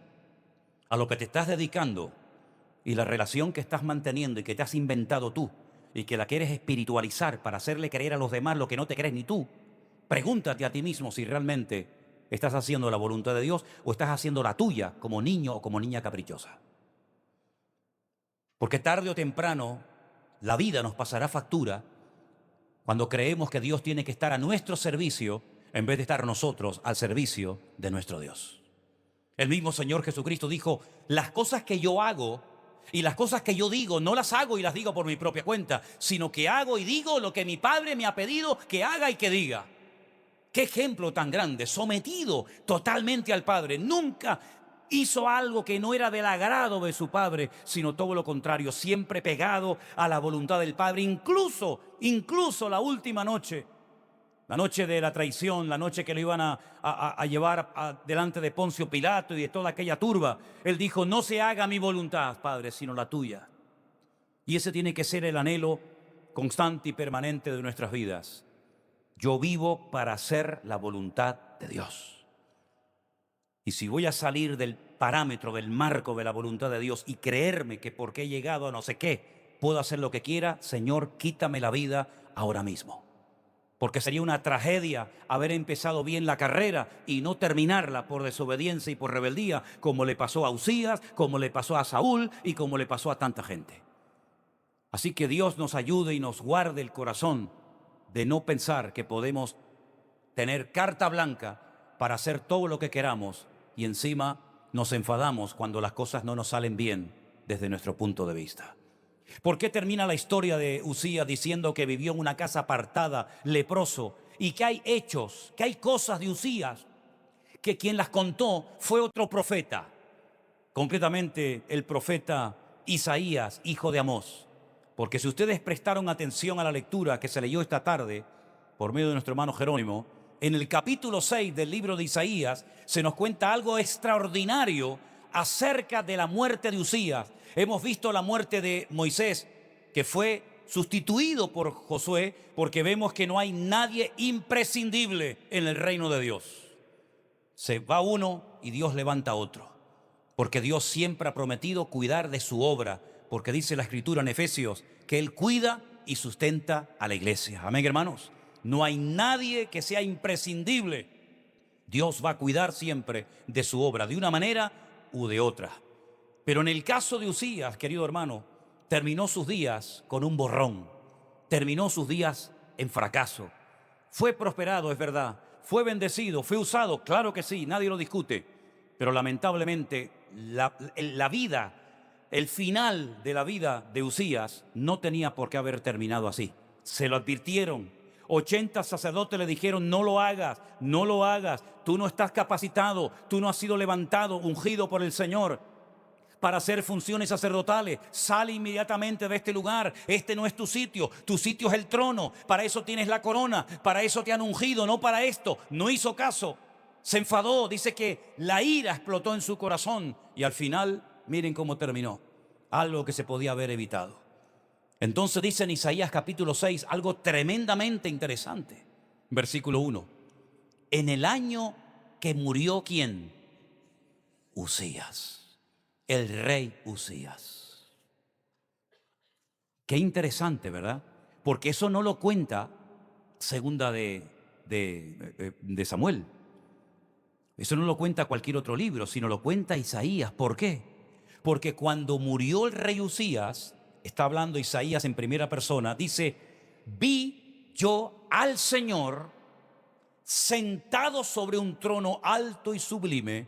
a lo que te estás dedicando y la relación que estás manteniendo y que te has inventado tú y que la quieres espiritualizar para hacerle creer a los demás lo que no te crees ni tú, pregúntate a ti mismo si realmente estás haciendo la voluntad de Dios o estás haciendo la tuya como niño o como niña caprichosa. Porque tarde o temprano la vida nos pasará factura cuando creemos que Dios tiene que estar a nuestro servicio en vez de estar nosotros al servicio de nuestro Dios. El mismo Señor Jesucristo dijo, las cosas que yo hago y las cosas que yo digo, no las hago y las digo por mi propia cuenta, sino que hago y digo lo que mi Padre me ha pedido que haga y que diga. ¡Qué ejemplo tan grande! Sometido totalmente al Padre. Nunca hizo algo que no era del agrado de su Padre, sino todo lo contrario, siempre pegado a la voluntad del Padre. Incluso la última noche, la noche de la traición, la noche que lo iban a llevar delante de Poncio Pilato y de toda aquella turba, él dijo, no se haga mi voluntad, Padre, sino la tuya. Y ese tiene que ser el anhelo constante y permanente de nuestras vidas. Yo vivo para hacer la voluntad de Dios. Y si voy a salir del parámetro, del marco de la voluntad de Dios y creerme que porque he llegado a no sé qué, puedo hacer lo que quiera, Señor, quítame la vida ahora mismo. Porque sería una tragedia haber empezado bien la carrera y no terminarla por desobediencia y por rebeldía, como le pasó a Usías, como le pasó a Saúl y como le pasó a tanta gente. Así que Dios nos ayude y nos guarde el corazón de no pensar que podemos tener carta blanca para hacer todo lo que queramos y encima nos enfadamos cuando las cosas no nos salen bien desde nuestro punto de vista. ¿Por qué termina la historia de Usías diciendo que vivió en una casa apartada, leproso, y que hay hechos, que hay cosas de Usías que quien las contó fue otro profeta, concretamente el profeta Isaías, hijo de Amós? Porque si ustedes prestaron atención a la lectura que se leyó esta tarde por medio de nuestro hermano Jerónimo, en el capítulo 6 del libro de Isaías se nos cuenta algo extraordinario acerca de la muerte de Usías. Hemos visto la muerte de Moisés, que fue sustituido por Josué, porque vemos que no hay nadie imprescindible en el reino de Dios. Se va uno y Dios levanta otro, porque Dios siempre ha prometido cuidar de su obra, porque dice la Escritura en Efesios que Él cuida y sustenta a la iglesia. Amén, hermanos. No hay nadie que sea imprescindible. Dios va a cuidar siempre de su obra, de una manera u de otra. Pero en el caso de Usías, querido hermano, terminó sus días con un borrón. Terminó sus días en fracaso. Fue prosperado, es verdad. Fue bendecido, fue usado, claro que sí, nadie lo discute. Pero lamentablemente la vida, el final de la vida de Usías no tenía por qué haber terminado así. Se lo advirtieron. 80 sacerdotes le dijeron, no lo hagas, no lo hagas. Tú no estás capacitado, tú no has sido levantado, ungido por el Señor para hacer funciones sacerdotales. Sale inmediatamente de este lugar. Este no es tu sitio es el trono. Para eso tienes la corona, para eso te han ungido, no para esto. No hizo caso, se enfadó, dice que la ira explotó en su corazón y al final, miren cómo terminó. Algo que se podía haber evitado. Entonces dice en Isaías capítulo 6 algo tremendamente interesante. Versículo 1. En el año que murió, ¿quién? Usías, el rey Usías. Qué interesante, ¿verdad? Porque eso no lo cuenta segunda de Samuel. Eso no lo cuenta cualquier otro libro, sino lo cuenta Isaías. ¿Por qué? Porque cuando murió el rey Usías, está hablando Isaías en primera persona, dice, vi yo al Señor sentado sobre un trono alto y sublime,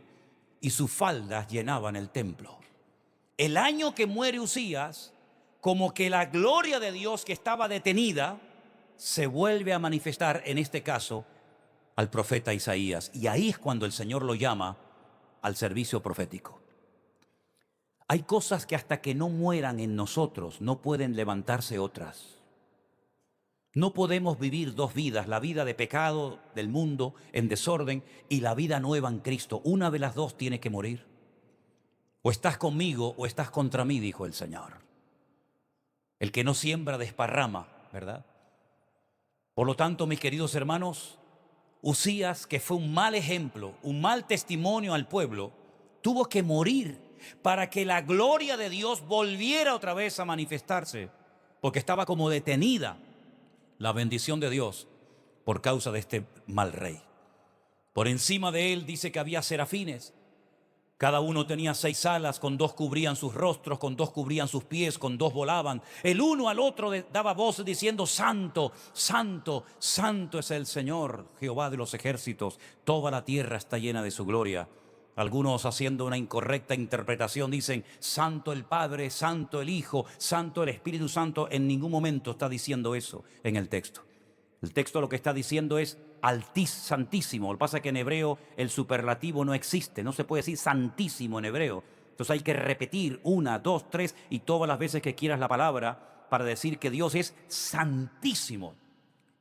y sus faldas llenaban el templo. El año que muere Usías, como que la gloria de Dios que estaba detenida se vuelve a manifestar, en este caso, al profeta Isaías. Y ahí es cuando el Señor lo llama al servicio profético. Hay cosas que hasta que no mueran en nosotros no pueden levantarse otras. No podemos vivir dos vidas, la vida de pecado del mundo en desorden y la vida nueva en Cristo. Una de las dos tiene que morir. O estás conmigo o estás contra mí, dijo el Señor. El que no siembra desparrama, ¿verdad? Por lo tanto, mis queridos hermanos, Usías, que fue un mal ejemplo, un mal testimonio al pueblo, tuvo que morir para que la gloria de Dios volviera otra vez a manifestarse, porque estaba como detenida la bendición de Dios por causa de este mal rey. Por encima de él dice que había serafines. Cada uno tenía 6 alas, con 2 cubrían sus rostros, con 2 cubrían sus pies, con 2 volaban. El uno al otro daba voces diciendo: Santo, Santo, Santo es el Señor, Jehová de los ejércitos. Toda la tierra está llena de su gloria. Algunos, haciendo una incorrecta interpretación, dicen: Santo el Padre, Santo el Hijo, Santo el Espíritu Santo. En ningún momento está diciendo eso en el texto. El texto lo que está diciendo es santísimo. Lo que pasa es que en hebreo el superlativo no existe. No se puede decir santísimo en hebreo. Entonces hay que repetir 1, 2, 3 y todas las veces que quieras la palabra para decir que Dios es santísimo.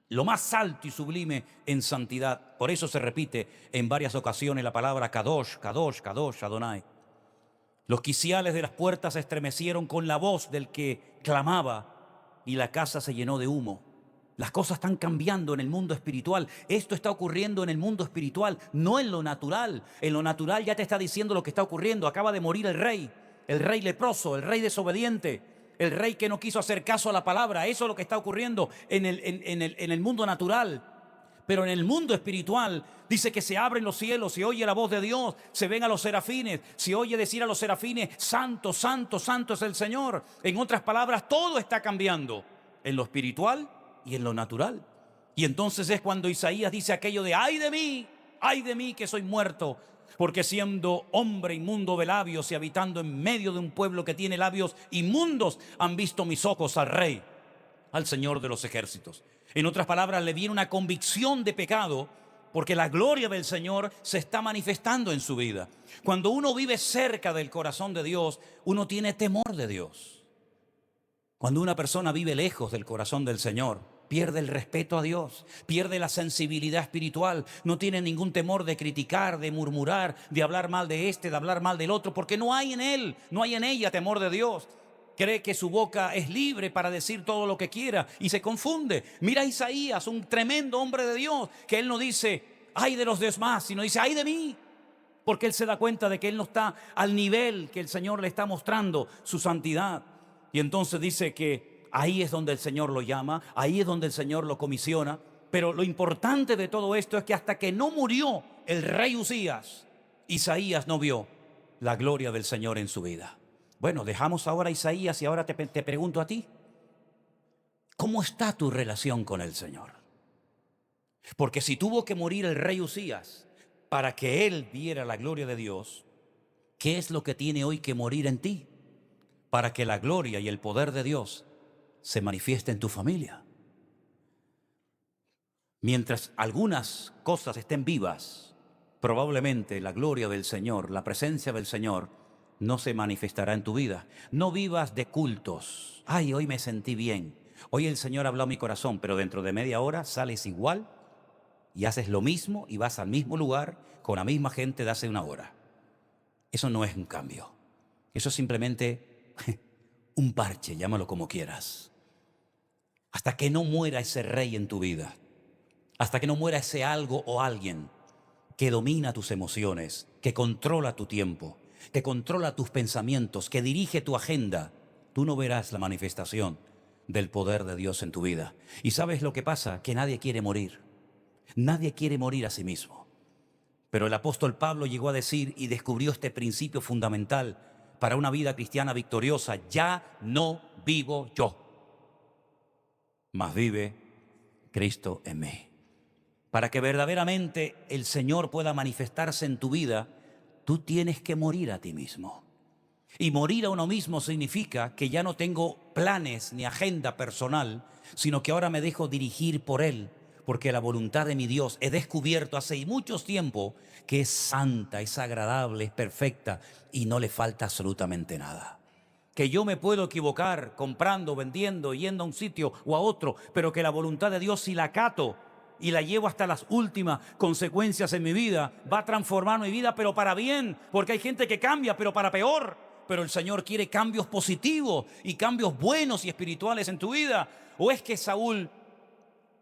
Lo más alto y sublime en santidad. Por eso se repite en varias ocasiones la palabra Kadosh, Kadosh, Kadosh, Adonai. Los quiciales de las puertas se estremecieron con la voz del que clamaba y la casa se llenó de humo. Las cosas están cambiando en el mundo espiritual. Esto está ocurriendo en el mundo espiritual, no en lo natural. En lo natural ya te está diciendo lo que está ocurriendo. Acaba de morir el rey leproso, el rey desobediente, el rey que no quiso hacer caso a la palabra. Eso es lo que está ocurriendo en el mundo natural. Pero en el mundo espiritual dice que se abren los cielos, se oye la voz de Dios, se ven a los serafines, se oye decir a los serafines: Santo, Santo, Santo es el Señor. En otras palabras, todo está cambiando en lo espiritual y en lo natural. Y entonces es cuando Isaías dice aquello de: ay de mí que soy muerto, porque siendo hombre inmundo de labios y habitando en medio de un pueblo que tiene labios inmundos, han visto mis ojos al Rey, al Señor de los ejércitos. En otras palabras, le viene una convicción de pecado porque la gloria del Señor se está manifestando en su vida. Cuando uno vive cerca del corazón de Dios, uno tiene temor de Dios. Cuando una persona vive lejos del corazón del Señor, pierde el respeto a Dios, pierde la sensibilidad espiritual, no tiene ningún temor de criticar, de murmurar, de hablar mal de este, de hablar mal del otro, porque no hay en él, no hay en ella temor de Dios. Cree que su boca es libre para decir todo lo que quiera y se confunde. Mira a Isaías, un tremendo hombre de Dios, que él no dice: ay de los demás, sino dice: ay de mí. Porque él se da cuenta de que él no está al nivel que el Señor le está mostrando su santidad. Y entonces dice que ahí es donde el Señor lo llama, ahí es donde el Señor lo comisiona. Pero lo importante de todo esto es que hasta que no murió el rey Usías, Isaías no vio la gloria del Señor en su vida. Bueno, dejamos ahora a Isaías y ahora te pregunto a ti: ¿cómo está tu relación con el Señor? Porque si tuvo que morir el rey Usías para que él viera la gloria de Dios, ¿qué es lo que tiene hoy que morir en ti para que la gloria y el poder de Dios se manifieste en tu familia? Mientras algunas cosas estén vivas, probablemente la gloria del Señor, la presencia del Señor, no se manifestará en tu vida. No vivas de cultos. Ay, hoy me sentí bien. Hoy el Señor habló a mi corazón, pero dentro de media hora sales igual y haces lo mismo y vas al mismo lugar con la misma gente de hace una hora. Eso no es un cambio. Eso es simplemente un parche, llámalo como quieras. Hasta que no muera ese rey en tu vida, hasta que no muera ese algo o alguien que domina tus emociones, que controla tu tiempo, que controla tus pensamientos, que dirige tu agenda, tú no verás la manifestación del poder de Dios en tu vida. ¿Y sabes lo que pasa? Que nadie quiere morir. Nadie quiere morir a sí mismo. Pero el apóstol Pablo llegó a decir y descubrió este principio fundamental para una vida cristiana victoriosa: ya no vivo yo, mas vive Cristo en mí. Para que verdaderamente el Señor pueda manifestarse en tu vida, tú tienes que morir a ti mismo. Y morir a uno mismo significa que ya no tengo planes ni agenda personal, sino que ahora me dejo dirigir por Él, porque la voluntad de mi Dios he descubierto hace mucho tiempo que es santa, es agradable, es perfecta y no le falta absolutamente nada. Que yo me puedo equivocar comprando, vendiendo, yendo a un sitio o a otro, pero que la voluntad de Dios, si la acato y la llevo hasta las últimas consecuencias en mi vida, va a transformar mi vida, pero para bien, porque hay gente que cambia, pero para peor. Pero el Señor quiere cambios positivos y cambios buenos y espirituales en tu vida. ¿O es que Saúl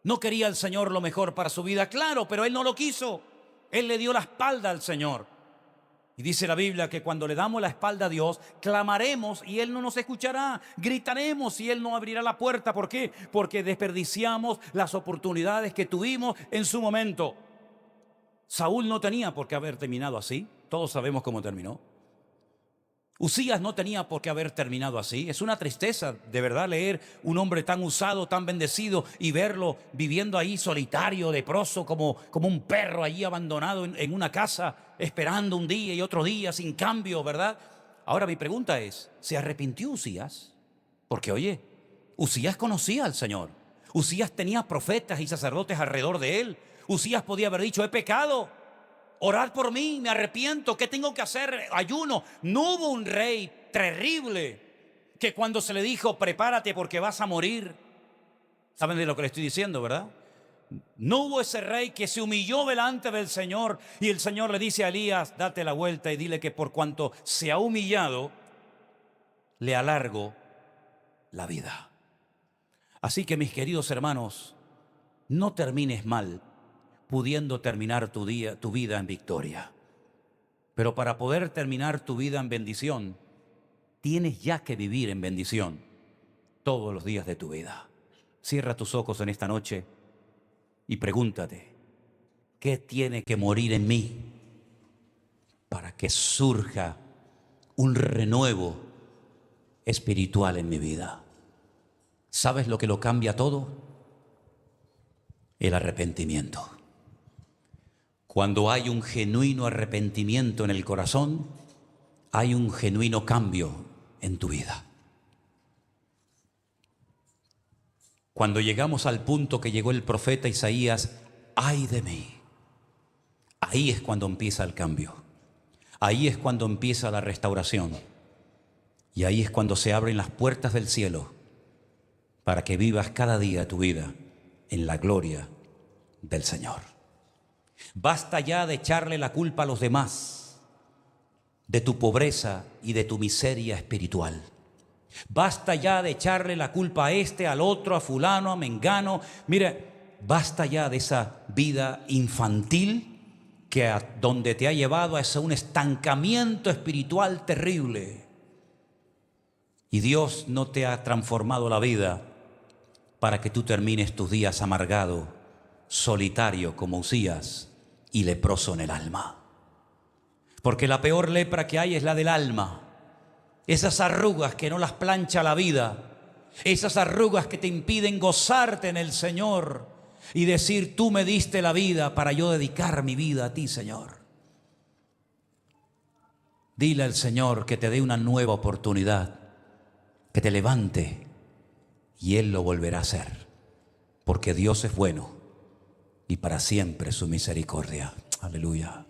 no quería al Señor lo mejor para su vida? Claro, pero él no lo quiso. Él le dio la espalda al Señor. Y dice la Biblia que cuando le damos la espalda a Dios, clamaremos y Él no nos escuchará. Gritaremos y Él no abrirá la puerta. ¿Por qué? Porque desperdiciamos las oportunidades que tuvimos en su momento. Saúl no tenía por qué haber terminado así. Todos sabemos cómo terminó. Usías no tenía por qué haber terminado así. Es una tristeza, de verdad, leer un hombre tan usado, tan bendecido y verlo viviendo ahí solitario, leproso, como un perro allí abandonado en una casa, esperando un día y otro día, sin cambio, ¿verdad? Ahora mi pregunta es, ¿se arrepintió Usías? Porque oye, Usías conocía al Señor. Usías tenía profetas y sacerdotes alrededor de él. Usías podía haber dicho, he pecado. Orad por mí, me arrepiento, ¿qué tengo que hacer? Ayuno. No hubo un rey terrible que cuando se le dijo, prepárate porque vas a morir. ¿Saben de lo que le estoy diciendo, verdad? No hubo ese rey que se humilló delante del Señor y el Señor le dice a Elías, date la vuelta y dile que por cuanto se ha humillado, le alargo la vida. Así que mis queridos hermanos, no termines mal pudiendo terminar tu vida en victoria. Pero para poder terminar tu vida en bendición, tienes ya que vivir en bendición todos los días de tu vida. Cierra tus ojos en esta noche y pregúntate, ¿qué tiene que morir en mí para que surja un renuevo espiritual en mi vida? ¿Sabes lo que lo cambia todo? El arrepentimiento. Cuando hay un genuino arrepentimiento en el corazón, hay un genuino cambio en tu vida. Cuando llegamos al punto que llegó el profeta Isaías, ¡ay de mí! Ahí es cuando empieza el cambio. Ahí es cuando empieza la restauración. Y ahí es cuando se abren las puertas del cielo para que vivas cada día tu vida en la gloria del Señor. Basta ya de echarle la culpa a los demás de tu pobreza y de tu miseria espiritual. Basta ya de echarle la culpa a este, al otro, a fulano, a mengano. Mire, basta ya de esa vida infantil donde te ha llevado a un estancamiento espiritual terrible. Y Dios no te ha transformado la vida para que tú termines tus días amargado, solitario como Usías y leproso en el alma. Porque la peor lepra que hay es la del alma. Esas arrugas que no las plancha la vida, esas arrugas que te impiden gozarte en el Señor y decir, tú me diste la vida para yo dedicar mi vida a ti, Señor. Dile al Señor que te dé una nueva oportunidad, que te levante y Él lo volverá a hacer, porque Dios es bueno y para siempre su misericordia. Aleluya.